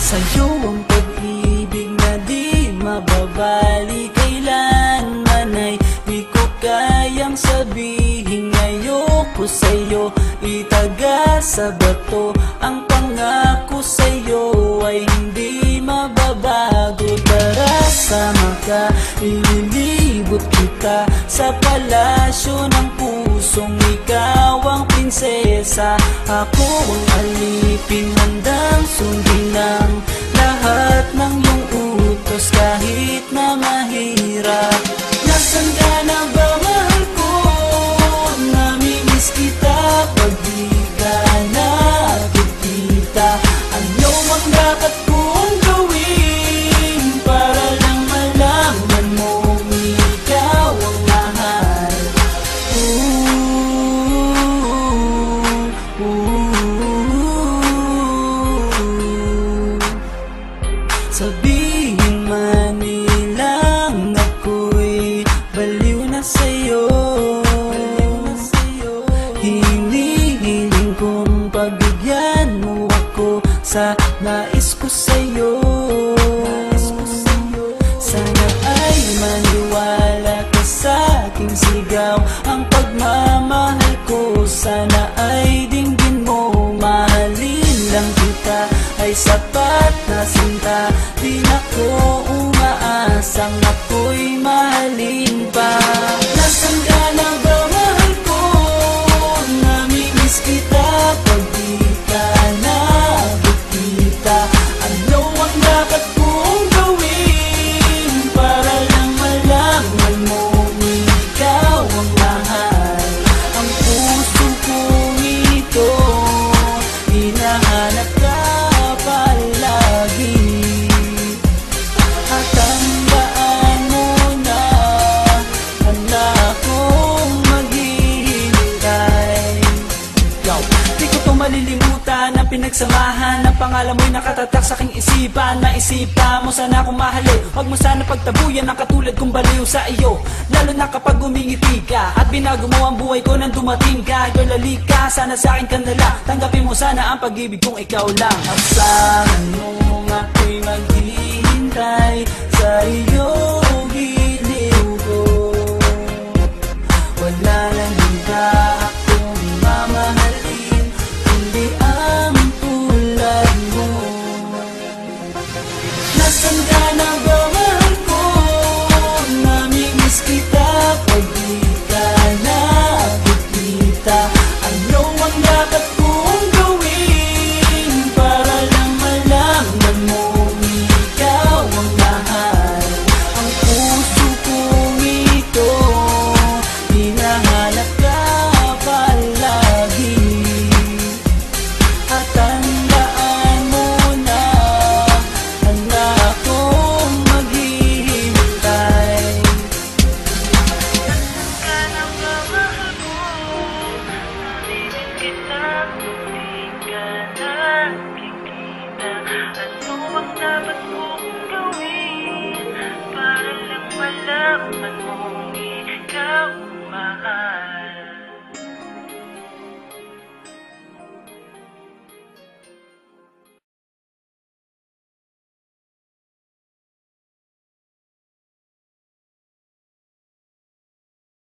Sa'yo ang pag-ibig na di mababali, kailanman ay di ko kayang sabihin. Ayoko sa'yo itaga sa bato, ang pangako sa'yo ay hindi mababago. Tara sama ka, ililibot kita sa palasyo ng pusong ikaw ang prinsesa. Ako ang alipin, handang sundin ang lahat ng iyong utos kahit na mahirap. Nasaan ka na ba, mahal ko? Namimiss kita pag di ka nakikita. Ano ang dapat kong gawin para lang malaman mong ikaw ang mahal? Sabihin man nilang ako'y baliw na sa'yo, hinihiling kong pagbigyan mo ako sa nais ko sa'yo. Sana ay maniwala ka sa aking sigaw, ang pagmamahal ko sana ay dinggin mo. Mahalin lang kita ay sapat na sinta, di na ko umaasang ako'y mahalin pa. Nasaan ka na ba, mahal ko? Namimiss kita pag di ka nakikita. Ano ang dapat kong gawin para lang malaman mo ikaw ang mahal? Ang puso kong ito hinahanap ka palagi, at tandaan mo na handa akong maghihintay. Di ko to malilimutan ang pinagsamahan, ang pangalan mo'y nakatatak sa aking isipan. Naisipan mo sana akong mahalin, huwag mo sana pagtabuyan ang katulad kong baliw sa iyo. Lalo na kapag umingiti ka at binago mo ang buhay ko nang dumating ka. Girl, halika, sana sa akin ka nalang, tanggapin mo sana ang pag-ibig kong ikaw lang. Asahan mo ako'y maghihintay sa iyo.